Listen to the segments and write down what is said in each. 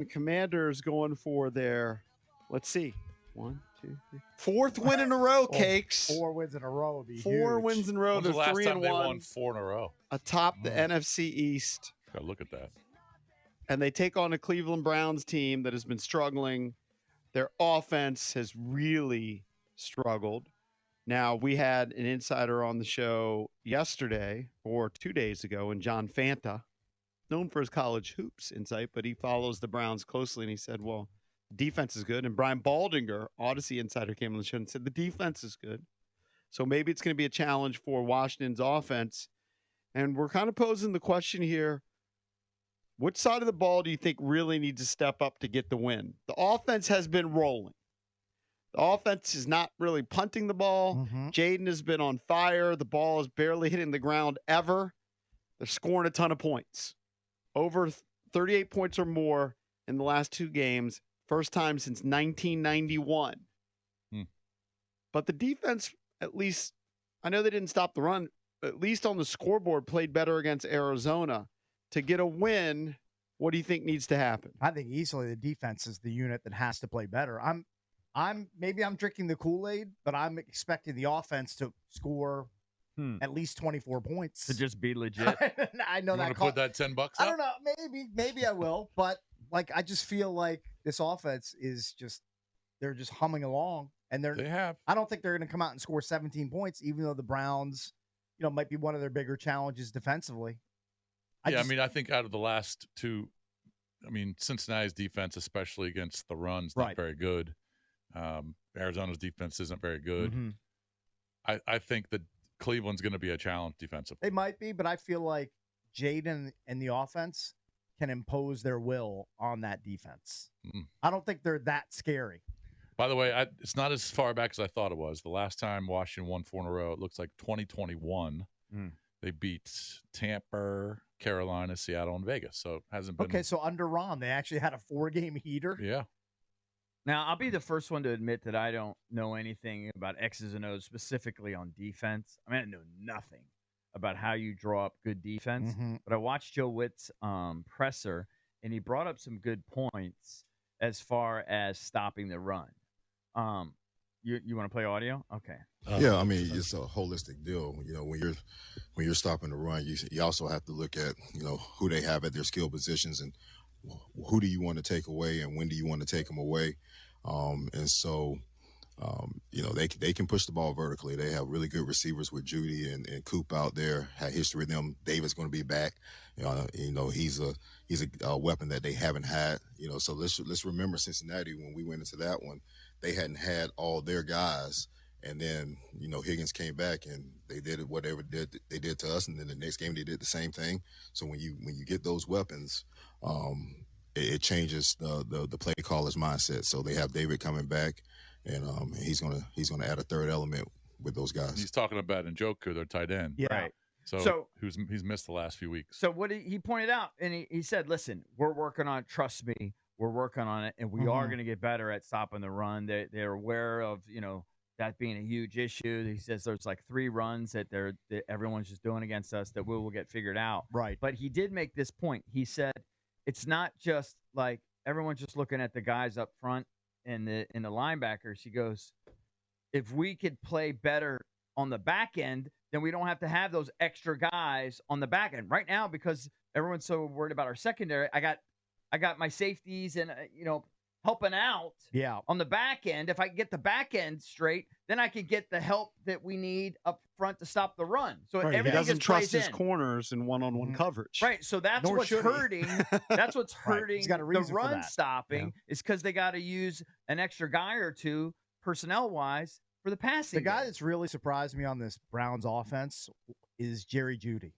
The Commanders going for their, let's see, 1, 2, 3, fourth win in a row, Cakes. 4 wins in a row would be Four huge. wins in a row. When's They're the last 3 time and they 1 won 4 in a row? atop the NFC East. Gotta look at that. And they take on a Cleveland Browns team that has been struggling. Their offense has really struggled. Now, we had an insider on the show yesterday or 2 days ago, and John Fanta, known for his college hoops insight, but he follows the Browns closely, and he said, well, defense is good. And Brian Baldinger, Odyssey insider, came on the show and said the defense is good. So maybe it's going to be a challenge for Washington's offense. And we're kind of posing the question here, which side of the ball do you think really needs to step up to get the win? The offense has been rolling. The offense is not really punting the ball. Jaden has been on fire. The ball is barely hitting the ground ever. They're scoring a ton of points. Over 38 points or more in the last 2 games. First time since 1991. But the defense, at least, I know they didn't stop the run, at least on the scoreboard, played better against Arizona. To get a win, what do you think needs to happen? I think easily the defense is the unit that has to play better. Maybe I'm drinking the Kool-Aid, but I'm expecting the offense to score at least 24 points. To just be legit. I know You that. want to put that $10 up? I don't know. Maybe I will, but I just feel like this offense is they're just humming along, and I don't think they're going to come out and score 17 points, even though the Browns, might be one of their bigger challenges defensively. I think out of the last 2, Cincinnati's defense, especially against the runs, not very good. Arizona's defense isn't very good. I think that Cleveland's going to be a challenge defensively. They might be, but I feel like Jaden and the offense can impose their will on that defense. I don't think they're that scary. By the way, it's not as far back as I thought it was. The last time Washington won 4 in a row, it looks like 2021. They beat Tampa, Carolina, Seattle, and Vegas. So it hasn't been. Okay, so under Ron, they actually had a 4-game heater. Yeah. Now, I'll be the first one to admit that I don't know anything about X's and O's specifically on defense. I know nothing about how you draw up good defense. But I watched Joe Witt's presser, and he brought up some good points as far as stopping the run. You want to play audio? Okay. Yeah, it's a holistic deal. When you're stopping the run, you also have to look at who they have at their skill positions and who do you want to take away and when do you want to take them away. They can push the ball vertically. They have really good receivers with Judy and Coop out there. Had history with them. David's going to be back. He's a weapon that they haven't had. So let's remember Cincinnati when we went into that one, they hadn't had all their guys. And then, Higgins came back and they did whatever they did to us. And then the next game they did the same thing. So when you get those weapons, it changes the play caller's mindset. So they have David coming back, and he's gonna add a third element with those guys. He's talking about Njoku, their tight end. Yeah. Right. So he's missed the last few weeks. So what he pointed out, and he said, listen, we're working on it. Trust me, we're working on it, and we are going to get better at stopping the run. They're aware of, that being a huge issue. He says there's like 3 runs that everyone's just doing against us that we will get figured out. Right. But he did make this point. He said it's not just like everyone's just looking at the guys up front and the linebackers. He goes, if we could play better on the back end, then we don't have to have those extra guys on the back end right now because everyone's so worried about our secondary. I got my safeties and helping out on the back end. If I can get the back end straight, then I can get the help that we need up front to stop the run. So everything he doesn't trust his in. corners in one-on-one coverage. Right. So that's what's hurting. That's what's hurting the run stopping is because they got to use an extra guy or two personnel-wise for the passing. The guy that's really surprised me on this Browns offense is Jerry Jeudy.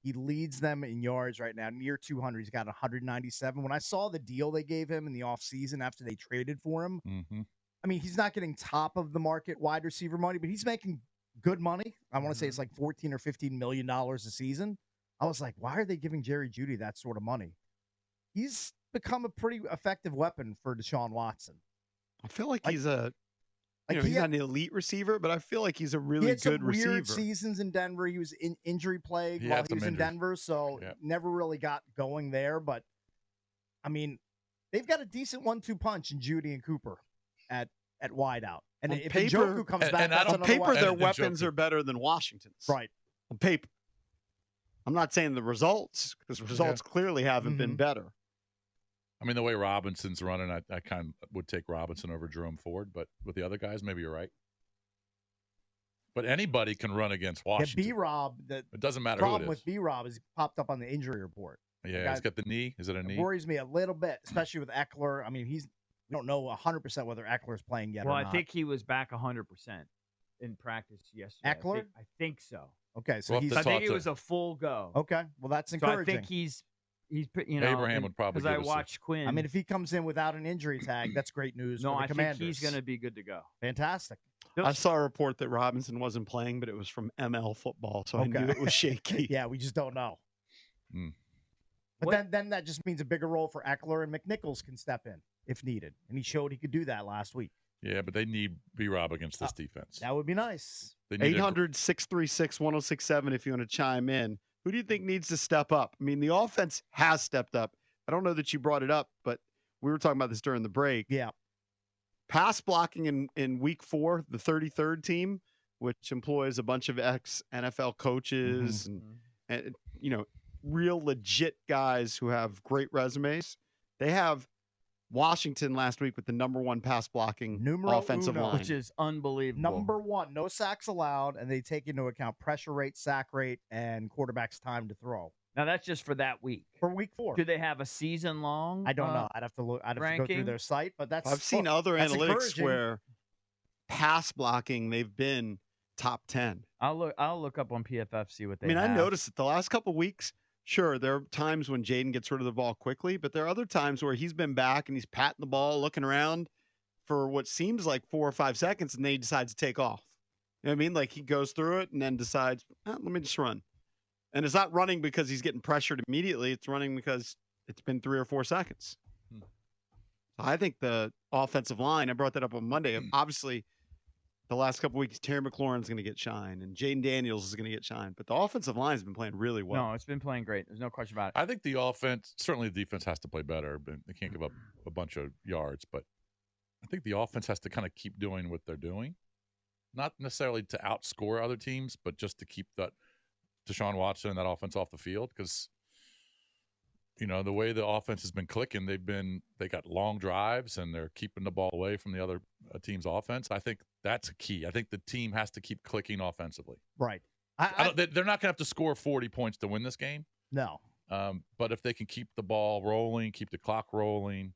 He leads them in yards right now, near 200. He's got 197. When I saw the deal they gave him in the offseason after they traded for him, he's not getting top of the market wide receiver money, but he's making good money. I want to say it's like $14 or $15 million a season. I was like, why are they giving Jerry Jeudy that sort of money? He's become a pretty effective weapon for Deshaun Watson. I feel like he's he's not an elite receiver, but I feel like he's a really good receiver. Weird seasons in Denver. He was in injury plagued while he was in Denver, so never really got going there. But they've got a decent 1-2 punch in Judy and Cooper at wideout. And on if paper, Njoku comes back, and that's on paper, their and weapons Njoku. are better than Washington's. right. On paper. I'm not saying the results, because results clearly haven't been better. I mean, the way Robinson's running, I kind of would take Robinson over Jerome Ford, but with the other guys, maybe you're right. But anybody can run against Washington. Yeah, B-Rob, it doesn't matter problem who it with is. B-Rob is he popped up on the injury report. Yeah, he's got the knee. Is it a knee? It worries me a little bit, especially with Eckler. I mean, we don't know 100% whether Eckler's playing yet or not. Well, I think he was back 100% in practice yesterday. Eckler? I think so. Okay, so We'll I think it was a full go. Okay, well, that's So encouraging. I think he's you know, Abraham would probably because I give us watched Quinn. I mean, if he comes in without an injury tag, that's great news no, for the I Commanders. think he's going to be good to go. Fantastic. I saw a report that Robinson wasn't playing, but it was from ML Football, so I knew it was shaky. Yeah, we just don't know. Mm. But then that just means a bigger role for Eckler, and McNichols can step in if needed. And he showed he could do that last week. Yeah, but they need B-Rob against this defense. That would be nice. 800-636-1067 if you want to chime in. Who do you think needs to step up? I mean, the offense has stepped up. I don't know that you brought it up, but we were talking about this during the break. Yeah. Pass blocking in week 4, the 33rd team, which employs a bunch of ex-NFL coaches and real legit guys who have great resumes. They have Washington last week with the number 1 pass blocking offensive line, which is unbelievable. Number 1, no sacks allowed, and they take into account pressure rate, sack rate, and quarterback's time to throw. Now that's just for that week. For week 4. Do they have a season long? I don't know. I'd have to look. I'd have to go through their site, but I've seen other analytics where pass blocking they've been top 10. I'll look up on PFF, see what they have. I noticed it the last couple of weeks. Sure, there are times when Jaden gets rid of the ball quickly, but there are other times where he's been back and he's patting the ball, looking around for what seems like 4 or 5 seconds, and then he decides to take off. You know what I mean? Like he goes through it and then decides, let me just run. And it's not running because he's getting pressured immediately. It's running because it's been 3 or 4 seconds. I think the offensive line, I brought that up on Monday. Obviously, the last couple weeks, Terry McLaurin's going to get shine and Jaden Daniels is going to get shine. But the offensive line has been playing really well. No, it's been playing great. There's no question about it. I think the offense, certainly the defense has to play better, but they can't give up a bunch of yards. But I think the offense has to kind of keep doing what they're doing. Not necessarily to outscore other teams, but just to keep that Deshaun Watson and that offense off the field. Because, the way the offense has been clicking, they got long drives and they're keeping the ball away from the other team's offense. I think that's a key. I think the team has to keep clicking offensively. Right. They're not going to have to score 40 points to win this game. No. But if they can keep the ball rolling, keep the clock rolling,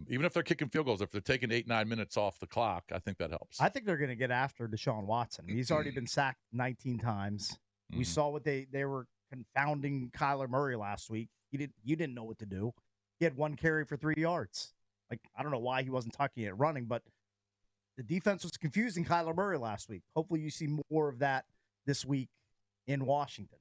even if they're kicking field goals, if they're taking 8-9 minutes off the clock, I think that helps. I think they're going to get after Deshaun Watson. He's already been sacked 19 times. We saw what they were confounding Kyler Murray last week. You didn't know what to do. He had 1 carry for 3 yards. Like, I don't know why he wasn't tucking it running, but the defense was confusing Kyler Murray last week. Hopefully you see more of that this week in Washington.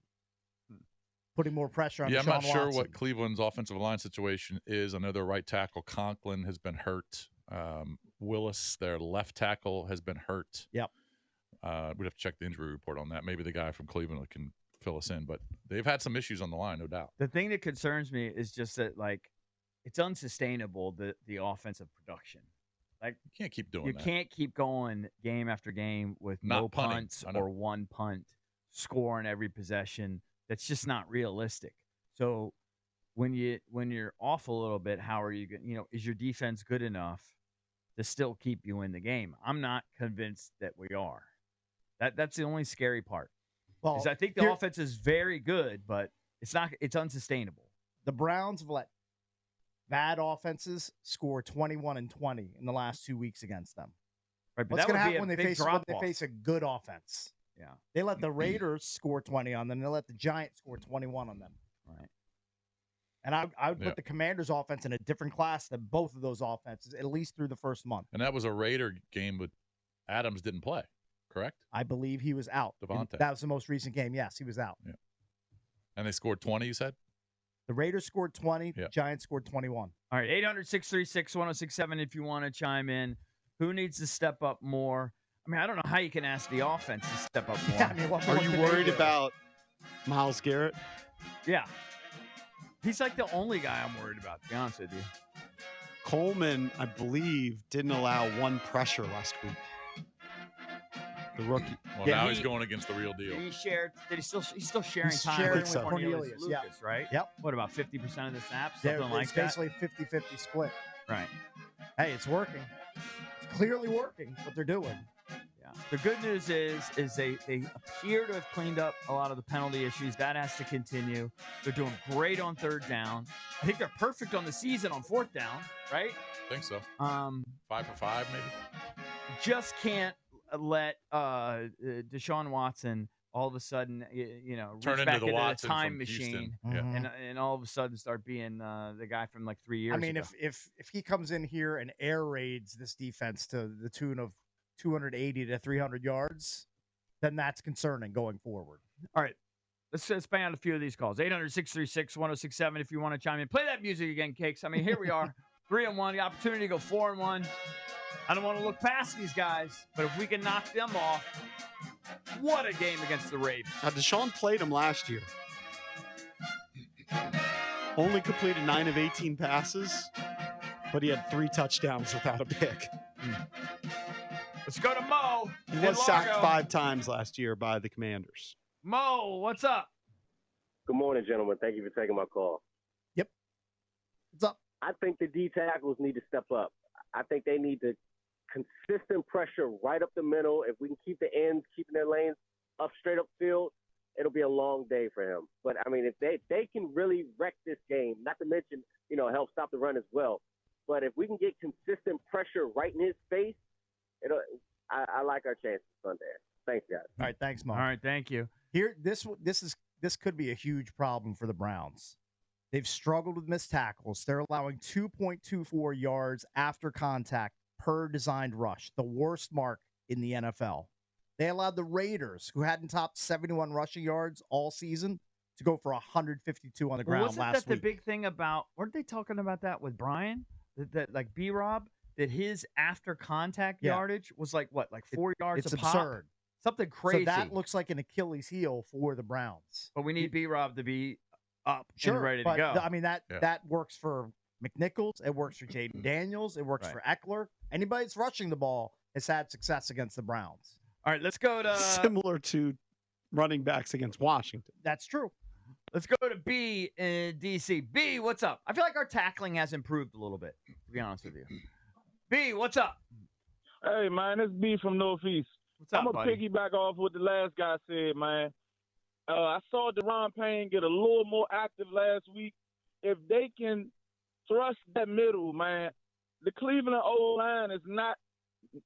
Putting more pressure on Deshaun Watson. I'm not sure what Cleveland's offensive line situation is. I know their right tackle, Conklin, has been hurt. Willis, their left tackle, has been hurt. Yep. We'd have to check the injury report on that. Maybe the guy from Cleveland can fill us in. But they've had some issues on the line, no doubt. The thing that concerns me is just that, it's unsustainable, the offensive production. You can't keep doing that. You can't keep going game after game with no punts or 1 punt, scoring every possession. That's just not realistic. So when you're off a little bit, how are you going? Is your defense good enough to still keep you in the game? I'm not convinced that we are. That's the only scary part. Well, I think the offense is very good, but it's unsustainable. The Browns have let bad offenses score 21 and 20 in the last 2 weeks against them. Right, but what's going to happen when they face a good offense? Yeah. They let the Raiders score 20 on them. They let the Giants score 21 on them. Right. And I would put the Commanders' offense in a different class than both of those offenses, at least through the first month. And that was a Raider game with Adams didn't play, correct? I believe he was out. Devontae. That was the most recent game. Yes, he was out. Yeah. And they scored 20, you said? The Raiders scored 20. The Giants scored 21. All right, 800-636-1067 if you want to chime in. Who needs to step up more? I don't know how you can ask the offense to step up more. Are you worried about Myles Garrett? Yeah. He's like the only guy I'm worried about, to be honest with you. Coleman, I believe, didn't allow one pressure last week. The rookie. Well, now he's going against the real deal. He's still sharing time sharing with with Cornelius yeah. Lucas, right? Yep. What, about 50% of the snaps? Something like it's that? basically 50-50 split. Right. Hey, it's working. It's clearly working what they're doing. Yeah. The good news is they appear to have cleaned up a lot of the penalty issues. That has to continue. They're doing great on third down. I think they're perfect on the season on fourth down, right? I think so. 5 for 5, maybe. Just can't let Deshaun Watson all of a sudden, turn reach back into the Watson time from machine, Houston. and all of a sudden start being the guy from like 3 years. I mean, ago. if he comes in here and air raids this defense to the tune of 280 to 300 yards, then that's concerning going forward. All right. Let's bang out a few of these calls. 800-636-1067 if you want to chime in. Play that music again, Cakes. I mean, here we are. 3-1. The opportunity to go 4-1. I don't want to look past these guys, but if we can knock them off, what a game against the Ravens. Now, Deshaun played him last year. Only completed 9 of 18 passes, but he had 3 touchdowns without a pick. Let's go to Mo. He was sacked 5 times last year by the Commanders. Mo, what's up? Good morning, gentlemen. Thank you for taking my call. Yep. What's up? I think the D tackles need to step up. I think they need to consistent pressure right up the middle. If we can keep the ends, keeping their lanes up straight up field, it'll be a long day for him. But, I mean, if they can really wreck this game, not to mention, help stop the run as well. But if we can get consistent pressure right in his face, I like our chances Sunday. Thanks, guys. All right, thanks, Mo. All right, thank you. Here, this could be a huge problem for the Browns. They've struggled with missed tackles. They're allowing 2.24 yards after contact per designed rush, the worst mark in the NFL. They allowed the Raiders, who hadn't topped 71 rushing yards all season, to go for 152 on the ground wasn't last that week. the big thing about? Weren't they talking about that with Brian? That like B-Rob, that his after contact yardage was like 4 yards it's a pop? absurd. Something crazy. So that looks like an Achilles heel for the Browns. But we need B-Rob to be up Sure, and ready to but go. I mean, that works for McNichols. It works for Jaden Daniels. It works for Eckler. Anybody that's rushing the ball has had success against the Browns. All right, let's go to similar to running backs against Washington. That's true. Let's go to B in DC. B, what's up? I feel like our tackling has improved a little bit, to be honest with you. B, what's up? Hey, man, it's B from Northeast. What's up, I'm going to piggyback off what the last guy said, man. I saw Deron Payne get a little more active last week. If they can thrust that middle, man, the Cleveland O-line is not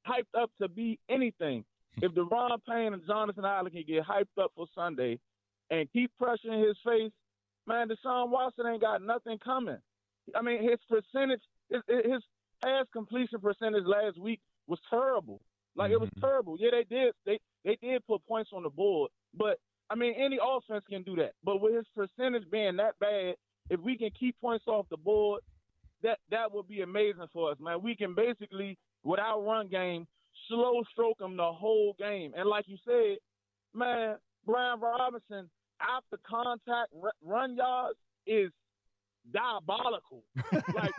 hyped up to be anything. If Deron Payne and Jonathan Allen can get hyped up for Sunday and keep pressuring his face, man, Deshaun Watson ain't got nothing coming. I mean, his percentage, his pass completion percentage last week was terrible. Like, it was terrible. Yeah, they did put points on the board. But, I mean, any offense can do that. But with his percentage being that bad, if we can keep points off the board, that would be amazing for us, man. We can basically, with our run game, slow stroke them the whole game. And like you said, man, Brian Robinson, after contact run yards is diabolical. Like,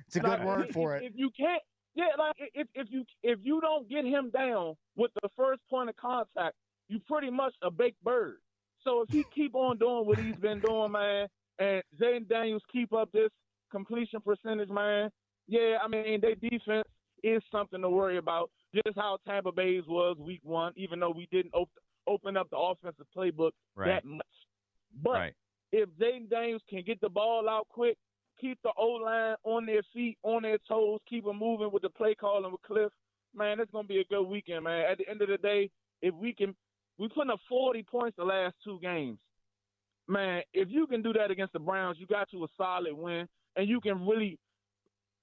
it's a good word for it. If you can't, if you don't get him down with the first point of contact, you pretty much a baked bird. So if he keep on doing what he's been doing, man, and Jaden Daniels keep up this completion percentage, man, yeah, I mean, their defense is something to worry about. Just how Tampa Bay's was week 1, even though we didn't open up the offensive playbook that much. But if Jaden Daniels can get the ball out quick, keep the O-line on their feet, on their toes, keep them moving with the play calling with Cliff, man, it's going to be a good weekend, man. At the end of the day, if we put up 40 points the last 2 games. Man, if you can do that against the Browns, you got you a solid win, and you can really,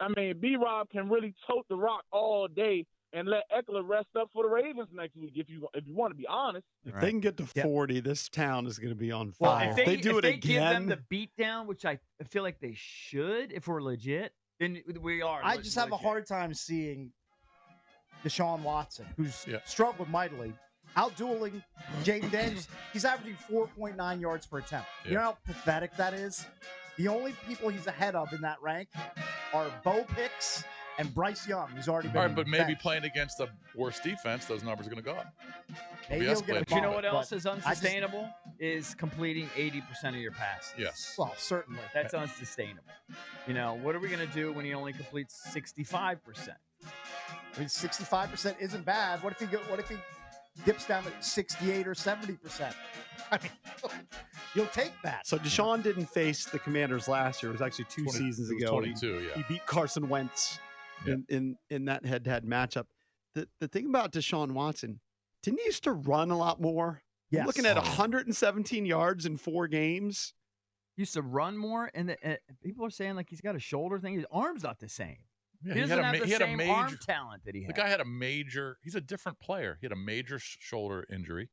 I mean, B-Rob can really tote the rock all day and let Eckler rest up for the Ravens next week if you want to be honest. If they can get to 40, this town is going to be on Well, fire. if they do it again, give them the beatdown, which I feel like they should if we're legit, then we are. I just have a hard time seeing Deshaun Watson, who's struggled mightily, out-dueling Jaden Daniels. He's averaging 4.9 yards per attempt. You know how pathetic that is? The only people he's ahead of in that rank are Bo Picks and Bryce Young, who's already been All right, but maybe benched. playing against a worse defense, those numbers are going to go up. Maybe he'll get a But you know bump, what else but is unsustainable? Is completing 80% of your passes. Yes. Well, certainly. That's unsustainable. You know, what are we going to do when he only completes 65%? I mean, 65% isn't bad. What if he dips down to 68 or 70%? I mean, you'll take that. So Deshaun didn't face the Commanders last year. It was actually 2 seasons it was ago. 22, yeah. He beat Carson Wentz Yeah. in that head-to-head matchup. The thing about Deshaun Watson, didn't he used to run a lot more? Yes. I'm looking at 117 yards in 4 games. He used to run more, and people are saying like he's got a shoulder thing. His arm's not the same. Yeah, he doesn't have the same arm talent that he had. The guy had he's a different player. He had a major shoulder injury.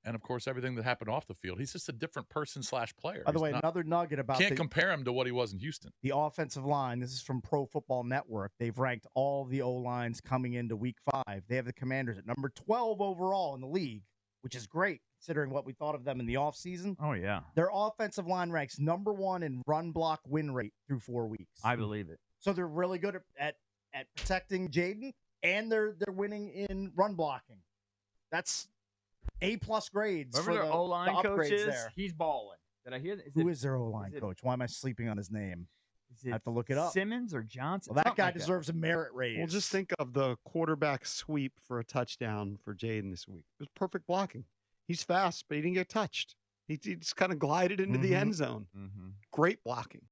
And, of course, everything that happened off the field. He's just a different person/player. By the way, another nugget about Can't compare him to what he was in Houston. The offensive line. This is from Pro Football Network. They've ranked all the O-lines coming into Week 5. They have the Commanders at number 12 overall in the league, which is great considering what we thought of them in the offseason. Oh, yeah. Their offensive line ranks number 1 in run block win rate through 4 weeks. I believe it. So they're really good at protecting Jaden, and they're winning in run blocking. That's A-plus grades. Whoever for their the O-line the coach upgrades is, there. he's balling. Did I hear that? Who is their O-line coach? Why am I sleeping on his name? I have to look it up. Simmons or Johnson? Well, that guy deserves a merit raise. Well, just think of the quarterback sweep for a touchdown for Jaden this week. It was perfect blocking. He's fast, but he didn't get touched. He just kind of glided into the end zone. Mm-hmm. Great blocking.